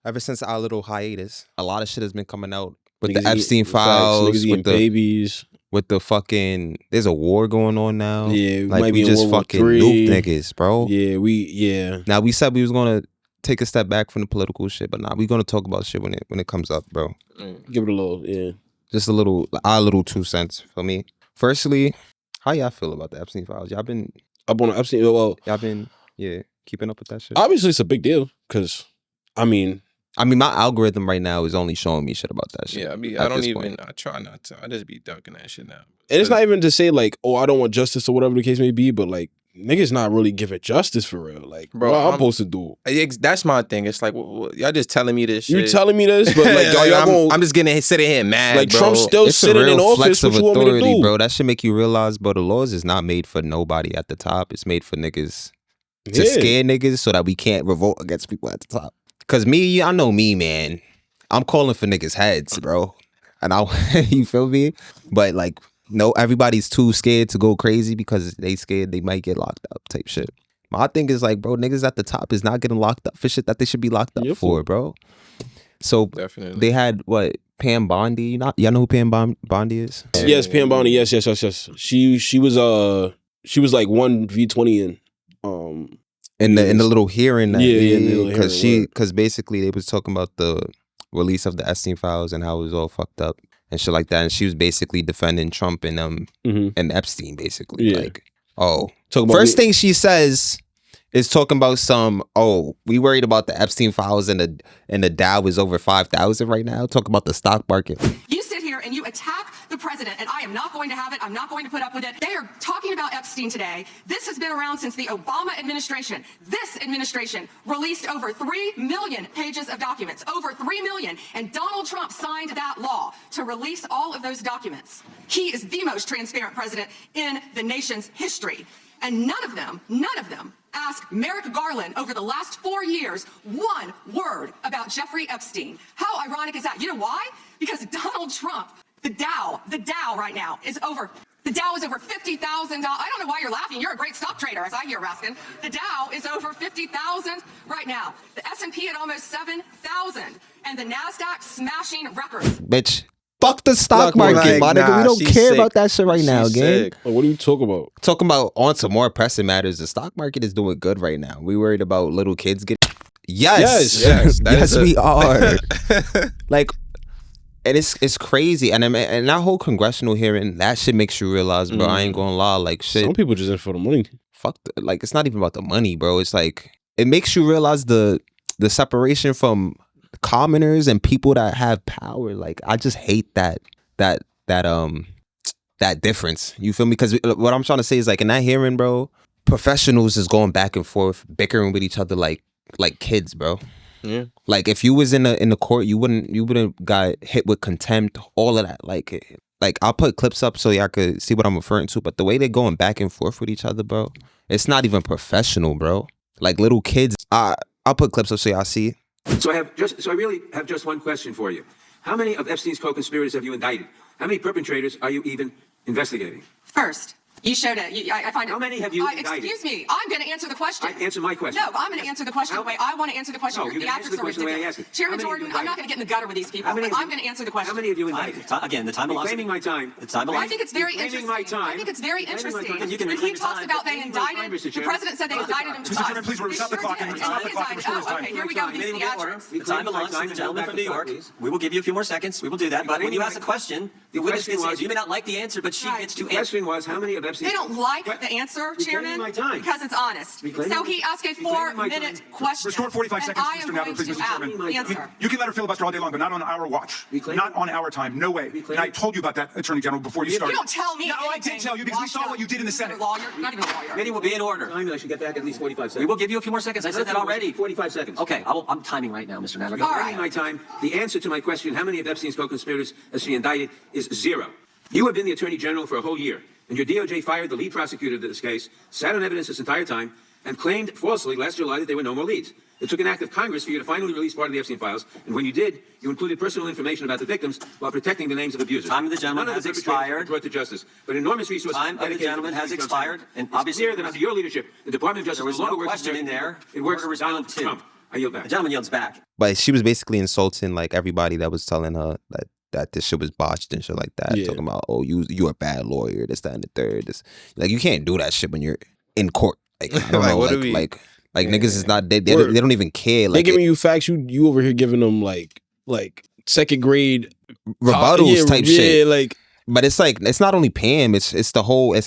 Ever since our little hiatus, a lot of shit has been coming out with Niggas the Epstein files, with the babies, with the fucking. There's a war going on now. Yeah, like might we be just in World fucking War nuke III. niggas, bro. Yeah. Now we said we was gonna take a step back from the political shit, but nah, we gonna talk about shit when it comes up, bro. Give it a little, Just a little, our little 2 cents for me. Firstly, how y'all feel about the Epstein files? Y'all been up on Epstein? Well, y'all been keeping up with that shit. Obviously, it's a big deal because, I mean, my algorithm right now is only showing me shit about that shit. Yeah, I mean, I don't even. I try not to. I just be ducking that shit now. And it's not even to say like, oh, I don't want justice or whatever the case may be, but like, niggas not really giving justice for real. Like, bro, what I'm supposed to do? That's my thing. It's like, y'all just telling me this shit. You telling me this, but like, I'm just getting sitting here mad, like, bro. Trump's still sitting in office. What you want me to do, bro? That should make you realize, bro, the laws is not made for nobody at the top. It's made for niggas to scare niggas so that we can't revolt against people at the top. Cause me, I know me, man. I'm calling for niggas' heads, bro. And you feel me? But like, no, everybody's too scared to go crazy because they scared they might get locked up type shit. My thing is like, bro, niggas at the top is not getting locked up for shit that they should be locked up for, bro. So definitely. They had what, Pam Bondi? Y'all know who Pam Bondi is? Yes, Pam Bondi. Yes. She was like 1v20 in the little hearing. Because basically they was talking about the release of the Epstein files and how it was all fucked up and shit like that, and she was basically defending Trump and and Epstein basically. Like, first thing she says is talking about we worried about the Epstein files and the Dow is over 5,000 right now. Talk about the stock market. You sit here and you attack the president, and I am not going to have it. I'm not going to put up with it. They are talking about Epstein today. This has been around since the Obama administration. This administration released over 3 million pages of documents, over 3 million, and Donald Trump signed that law to release all of those documents. He is the most transparent president in the nation's history, and none of them asked Merrick Garland over the last 4 years one word about Jeffrey Epstein. How ironic is that? You know why? Because Donald Trump, the Dow right now is over. The Dow is over $50,000. I don't know why you're laughing. You're a great stock trader, as I hear, Raskin. The Dow is over 50,000 right now. The S&P at almost 7,000, and the Nasdaq smashing records. Bitch. Fuck the stock market, my nigga. We don't care about that shit right now, gang. What are you talking about? Talking about on some more pressing matters. The stock market is doing good right now. We worried about little kids getting. Yes, yes, we are. Like, and it's crazy. And that whole congressional hearing, that shit makes you realize, bro. I ain't gonna lie, like shit. Some people just in for the money. Fuck, like it's not even about the money, bro. It's like it makes you realize the separation from commoners and people that have power. Like, I just hate that difference. You feel me? Because what I'm trying to say is, like, in that hearing, bro, professionals is going back and forth, bickering with each other like kids, bro. Yeah. Like, if you was in the court, you wouldn't got hit with contempt, all of that. Like I'll put clips up so y'all could see what I'm referring to. But the way they're going back and forth with each other, bro, it's not even professional, bro. Like little kids. I'll put clips up so y'all see. So I really have just one question for you. How many of Epstein's co-conspirators have you indicted? How many perpetrators are you even investigating? First, you showed it. I find it. How many have you indicted? Excuse me. I'm going to answer the question. Answer my question. No, I'm going to answer the question the way I want to answer the question. No, you're going to answer the question the way I ask it. Chairman Jordan, I'm not going to get in the gutter with these people, but I'm going to answer the question. How many have you indicted? Again, the time belongs to me. Claiming my time. The time belongs. I think it's very interesting. I think it's very interesting. When he talks about they indicted, the president said they indicted him twice. Mr. Please, stop the clock. Okay, here we go. These theatrics. The time belongs to the gentleman from New York. We will give you a few more seconds. We will do that. But when you ask a question, the witness gets to answer. You may not like the answer, but she gets to answer. The question was, how many of Epstein's... They don't like the answer, Chairman, because it's honest. So he asked a 4-minute question. Restore 45 seconds, Mr. Nadler, please, Mr. Chairman. Answer. You can let her filibuster all day long, but not on our watch. Not on our time. No way. And I told you about that, Attorney General, before you started. You don't tell me. No, I did tell you because we saw what you did in the Senate. Lawyer, not even a lawyer. Committee will be in order. I should get back at least 45 seconds. We will give you a few more seconds. I said that already. 45 seconds. Okay, I'm timing right now, Mr. Nadler. All right. My time. The answer to my question, how many of Epstein's co-conspirators has she indicted, is 0. You have been the Attorney General for a whole year, and your DOJ fired the lead prosecutor of this case, sat on evidence this entire time, and claimed falsely last July that there were no more leads. It took an act of Congress for you to finally release part of the Epstein files, and when you did, you included personal information about the victims while protecting the names of abusers. Time of the gentleman has expired. Brought to justice, but enormous resources. Time of the gentleman has expired, and it's obviously clear that under your leadership, the Department of Justice there was no longer no works question in there. It works for Donald Trump. I yield back. The gentleman yields back. But she was basically insulting like everybody that was telling her that this shit was botched and shit like that. Yeah. Talking about, oh, you a bad lawyer, this, that, and the third. This, like, you can't do that shit when you're in court. Like, I don't Like, know, what do like, we- like niggas is not, they don't even care. They Like, giving you facts. You over here giving them like second grade rebuttals type shit. Like, but it's like, it's not only Pam, it's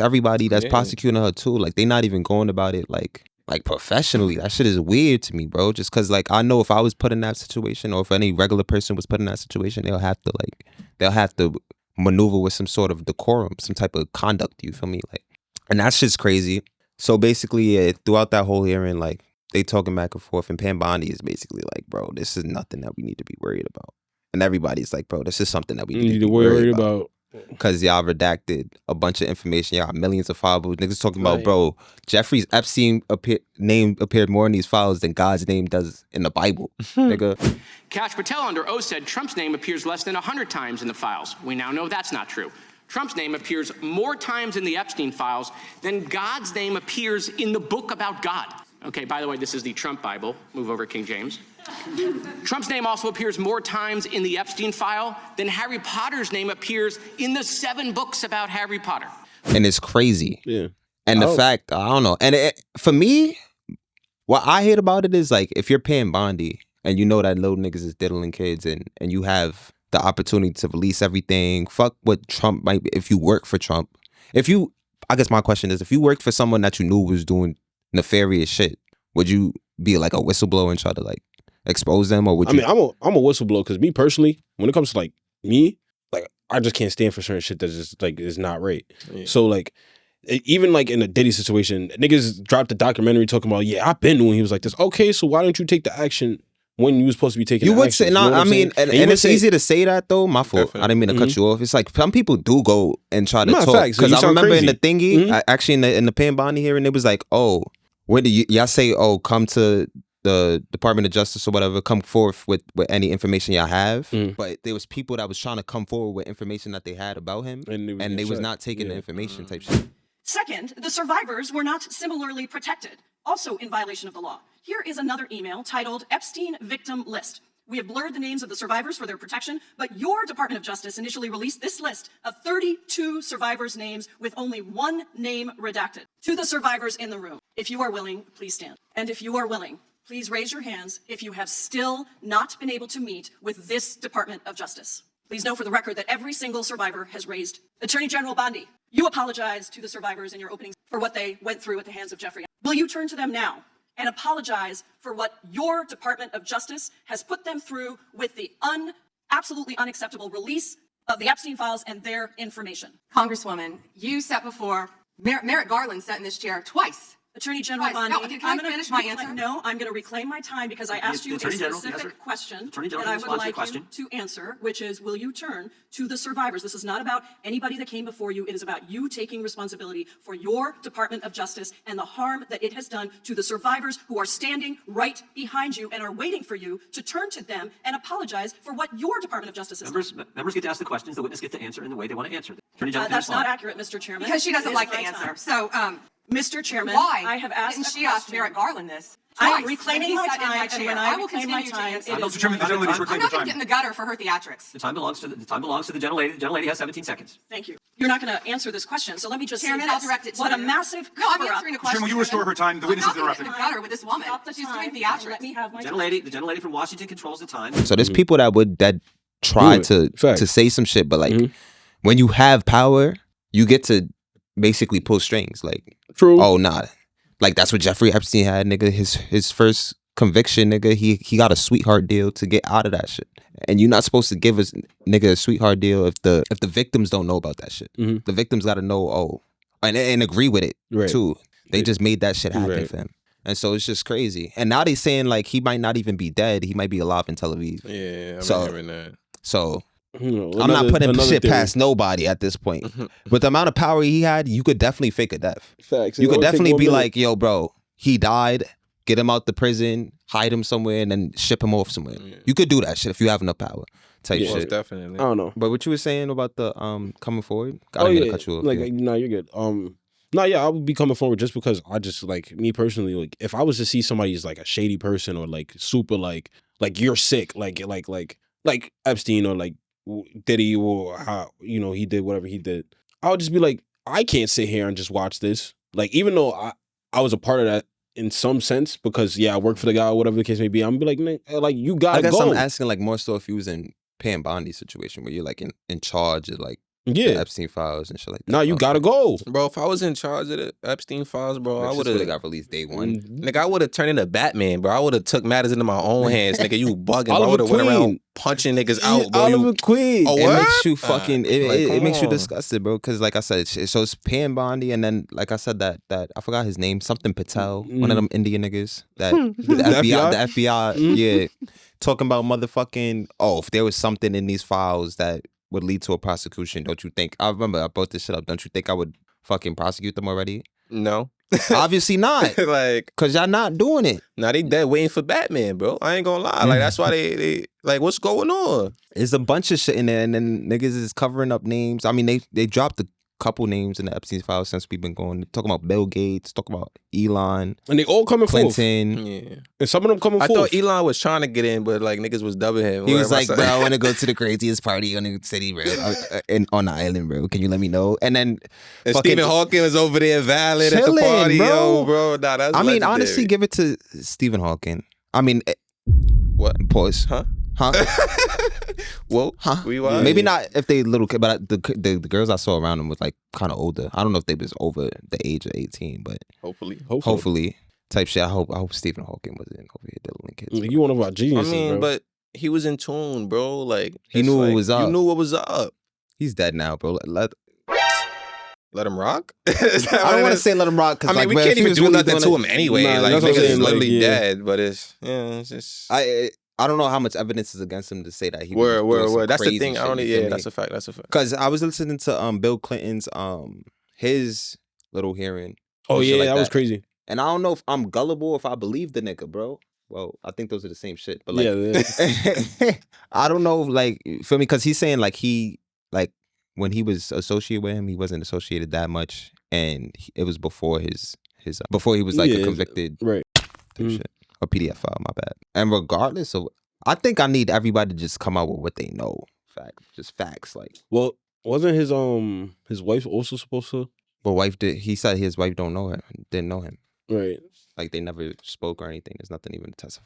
everybody that's Yeah. prosecuting her too. Like, they not even going about it like professionally. That shit is weird to me, bro. Just cause like, I know if I was put in that situation, or if any regular person was put in that situation, they'll have to maneuver with some sort of decorum, some type of conduct, you feel me? Like, and that shit's crazy. So basically, yeah, throughout that whole hearing, like, they talking back and forth, and Pam Bondi is basically like, bro, this is nothing that we need to be worried about. And everybody's like, bro, this is something that we need to be worried about. Because y'all redacted a bunch of information. Y'all got millions of files. Niggas talking about, bro, Jeffrey Epstein name appeared more in these files than God's name does in the Bible. Nigga. Kash Patel under oath said Trump's name appears less than 100 times in the files. We now know that's not true. Trump's name appears more times in the Epstein files than God's name appears in the book about God. Okay, by the way, this is the Trump Bible. Move over, King James. Trump's name also appears more times in the Epstein file than Harry Potter's name appears in the 7 books about Harry Potter. And it's crazy. Yeah. And the fact, I don't know. And for me, what I hate about it is like, if you're Pam Bondi and you know that little niggas is diddling kids and you have the opportunity to release everything, fuck what Trump might be, if you work for Trump. I guess my question is, if you worked for someone that you knew was doing nefarious shit, would you be like a whistleblower and try to like expose them, or would you? I mean, I'm a whistleblower because me personally, when it comes to like me, like I just can't stand for certain shit that just like is not right. Yeah. So like, even like in a Diddy situation, niggas dropped a documentary talking about, yeah, I've been when he was like this. Okay, so why don't you take the action when you was supposed to be taking? You would action? say, no, I mean, and it's easy to say that though. My fault. Definitely. I didn't mean to cut you off. It's like some people do go and try to talk. Because I remember in the thingy, Mm-hmm. actually in the Pam Bondi hearing, it was like, oh, when do y'all say, oh, come to the Department of Justice or whatever, come forth with any information y'all have. But there was people that was trying to come forward with information that they had about him, and they was not taking the information type shit. Second, the survivors were not similarly protected, also in violation of the law. Here is another email titled Epstein Victim List. We have blurred the names of the survivors for their protection, but your Department of Justice initially released this list of 32 survivors' names with only one name redacted. To the survivors in the room, if you are willing, please stand. And if you are willing, please raise your hands if you have still not been able to meet with this Department of Justice. Please know for the record that every single survivor has raised. Attorney General Bondi, you apologize to the survivors in your openings for what they went through at the hands of Jeffrey. Will you turn to them now and apologize for what your Department of Justice has put them through with the absolutely unacceptable release of the Epstein files and their information? Congresswoman, you sat before, Merrick Garland sat in this chair twice. Attorney General Bondi, No, can I finish my answer? No, I'm going to reclaim my time because I asked you a specific question that I would like you to answer, which is, will you turn to the survivors? This is not about anybody that came before you. It is about you taking responsibility for your Department of Justice and the harm that it has done to the survivors who are standing right behind you and are waiting for you to turn to them and apologize for what your Department of Justice has done. Members get to ask the questions, the witness get to answer in the way they want to answer them. Attorney General, That's not accurate, Mr. Chairman. Because she doesn't like the answer. So, Mr. Chairman, why I have asked didn't a she ask question. Merrick Garland this? I'm Twice, reclaiming when he my sat in time, chair. and when I will reclaim my continue to time, answer. it is Mr. Chairman, the gentleman needs to I'm reclaim not the going to get in time. the gutter for her theatrics. The time belongs to the gentlelady. The gentlelady has 17 seconds. Thank you. You're not going to answer this question, so let me just Chairman, say I'll this. direct it to What you. a massive No, I'm cover-up. answering a question. Chairman, will you restore her time? The witness is I'm not interrupting. getting in the gutter with this woman. Stop the She's time, doing and theatrics. let me have my The gentlelady from Washington controls the time. So there's people that try to say some shit, but like when you have power, you get to basically pull strings. Like, oh nah, like that's what Jeffrey Epstein had, nigga. His first conviction, nigga. He got a sweetheart deal to get out of that shit, and you're not supposed to give us nigga a sweetheart deal if the victims don't know about that shit. The victims got to know and agree with it too. They just made that shit happen for him. And so it's just crazy. And now they saying like he might not even be dead. He might be alive in Tel Aviv. Yeah, I'm hearing that. So I'm not putting shit past nobody at this point. With the amount of power he had, you could definitely fake a death. Facts. You could definitely be like, yo, bro, he died. Get him out the prison, hide him somewhere, and then ship him off somewhere. You could do that shit if you have enough power. Type Most shit. definitely. I don't know. But what you were saying about the coming forward? I didn't mean to cut you off. Like, no, you're good. No, yeah, I would be coming forward just because I just like me personally. Like, if I was to see somebody's like a shady person or like super like you're sick, like Epstein or like Diddy or how he did whatever he did, I would just be like, I can't sit here and just watch this. Like, even though I was a part of that in some sense because I work for the guy or whatever the case may be, I'm be like, man, like you gotta I guess go. I'm asking like more so if you was in Pam Bondi situation where you're like in charge of like Yeah. the Epstein files and shit like that. No, you gotta go. Bro, if I was in charge of the Epstein files, bro, I would have got released day one. Nigga, I would have turned into Batman, bro. I would have took matters into my own hands, nigga. You bugging, bro. I would have went around punching niggas out, bro. Oliver Queen. Oh, It what? makes you fucking it makes you on. disgusted, bro. Because like I said, so it's Pam Bondi, and then like I said that I forgot his name, something Patel, one of them Indian niggas that the FBI, yeah, talking about motherfucking. Oh, if there was something in these files that would lead to a prosecution, don't you think? I remember I brought this shit up. Don't you think I would fucking prosecute them already? No. Obviously not. Like, cause y'all not doing it. now they dead waiting for Batman, bro. I ain't gonna lie. Like, that's why they like, what's going on? There's a bunch of shit in there, and then niggas is covering up names. I mean, they dropped a couple names in the Epstein files since we've been going. They're talking about Bill Gates, talking about Elon, and they all coming Clinton. forth. Yeah. And some of them coming I forth. thought Elon was trying to get in, but like niggas was dubbing him. He was Where like, am I bro, I saying? want to go to the craziest party on the city, bro, on the island, bro. Can you let me know? And then And fucking Stephen Hawking was over there valid at the chilling, party, bro. yo, bro. Nah, that's I mean, legendary. honestly, give it to Stephen Hawking. I mean, What? pause. Huh? Huh? Whoa. Huh? Rewind. Maybe not if they little kid, but the girls I saw around them was like kind of older. I don't know if they was over the age of 18, but hopefully type shit. I hope Stephen Hawking wasn't over here diddling kids. You one of our geniuses, I mean, bro. but he was in tune, bro. Like He it's knew what like, was up. You knew what was up. He's dead now, bro. Let him rock. I don't want to say let him rock. I mean, like, we bro, can't if he even was do really nothing doing to it- him anyway. Nah, Like that's what I'm niggas is saying, like, literally yeah. dead. But it's it's just I don't know how much evidence is against him to say that he word. That's the crazy thing. I shit, don't. you Yeah, feel that's me? a fact. That's a fact. Because I was listening to Bill Clinton's his little hearing. Oh and shit yeah, like that was crazy. And I don't know if I'm gullible if I believe the nigga, bro. Well, I think those are the same shit. But like, Yeah, I don't know, like, feel me? Because he's saying like when he was associated with him, he wasn't associated that much, and it was before his before he was like a convicted right type shit. Or PDF file, my bad. And regardless of, I think I need everybody to just come out with what they know. Just facts. Like, well, wasn't his wife also supposed to? but he said his wife didn't know him. Right. Like they never spoke or anything. There's nothing even to testify